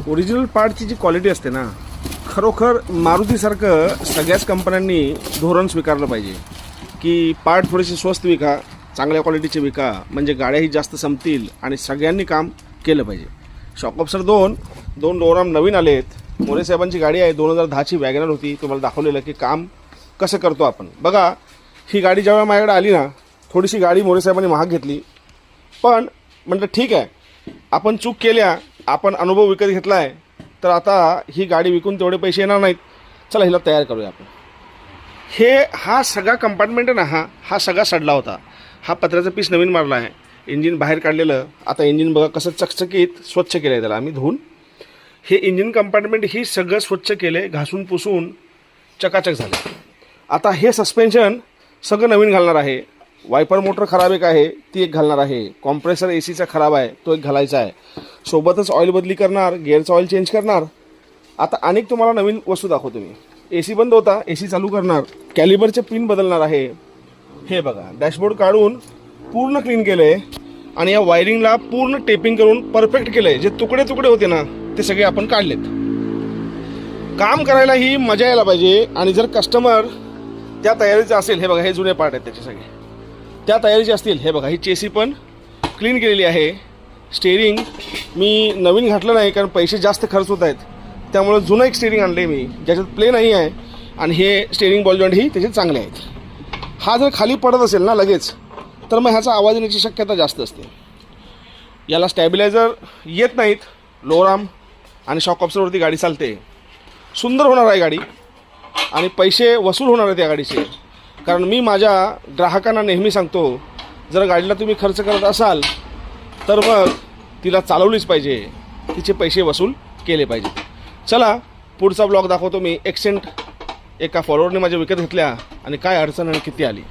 Original पार्टची जी quality असते ना, खरोखर मारुतीसारखं सगळ्याच कंपन्यांनी धोरण स्वीकारलं पाहिजे की पार्ट थोडेसे स्वस्त विका, चांगल्या क्वालिटीचे विका, म्हणजे गाड्याही जास्त संपतील आणि सगळ्यांनी काम केलं पाहिजे. शॉकऑब्सर दोन डोराम नवीन आलेत. मोरे साहेबांची गाडी आहे, 2010ची वॅगनर होती. तुम्हाला दाखवलेलं की काम कसं करतो आपण. बघा, ही गाडी जेव्हा माझ्याकडे आली ना, थोडीशी गाडी मोरे साहेबांनी महाग घेतली, पण म्हटलं ठीक आहे, आपण चूक केल्या, आपण अनुभव विकत घेतला आहे, तर आता ही गाडी विकून तेवढे पैसे येणार नाहीत, चला हिला तयार करूया आपण. हा सगळा कंपार्टमेंट आहे ना, हा सगळा सडला होता. हा पत्र्याचा पीस नवीन मारला आहे, इंजिन बाहेर काढलेलं. आता इंजिन बघा कसं चकचकीत स्वच्छ केलं आहे त्याला आम्ही धुवून. हे इंजिन कंपार्टमेंट ही सगळं स्वच्छ केले, घासून पुसून चकाचक झाले. आता हे सस्पेन्शन सगळं नवीन घालणार आहे. वायपर मोटर खराब एक आहे, ती एक घालणार आहे. कॉम्प्रेसर एसीचा खराब आहे, तो एक घालायचा आहे. सोबतच ऑइल बदली करणार, गेअरचं ऑइल चेंज करणार. आता अनेक तुम्हाला नवीन वस्तू दाखवतो मी. एसी बंद होता, एसी चालू करणार. कॅलिबरचे पिन बदलणार आहे. हे बघा, डॅशबोर्ड काढून पूर्ण क्लीन केलं आहे आणि या वायरिंगला पूर्ण टेपिंग करून परफेक्ट केलं आहे. जे तुकडे तुकडे होते ना, ते सगळे आपण काढलेत. काम करायला ही मजा यायला पाहिजे. आणि जर कस्टमर त्या तयारीचं असेल, हे बघा हे जुने पार्ट आहेत त्याचे सगळे, त्या तयारीचे असतील. हे बघा, ही चेसी पण क्लीन केलेली आहे. स्टेअरिंग मी नवीन घातलं नाही कारण पैसे जास्त खर्च होत आहेत, त्यामुळं जुनं एक स्टेअरिंग आणलं आहे मी, ज्याच्यात प्ले नाही आहे. आणि हे स्टेअरिंग बॉल जॉईंट ही त्याचे चांगले आहेत. हा जर खाली पडत असेल ना लगेच, तर मग ह्याचा आवाज येण्याची शक्यता जास्त असते. याला स्टॅबिलायझर येत नाहीत. लोराम आणि शॉक ऑब्सरवरती गाडी चालते. सुंदर होणार आहे गाडी आणि पैसे वसूल होणार आहेत या गाडीचे. कारण मी माझ्या ग्राहकांना नेहमी सांगतो, जर गाडीला तुम्ही खर्च करत असाल तर मग तिला चालवलीच पाहिजे, तिचे पैसे वसूल केले पाहिजे. चला पुढचा ब्लॉग दाखवतो मी. एक्सेंट एका फॉलोअरने माझ्या विकत घेतल्या आणि काय अडचण आणि किती आली.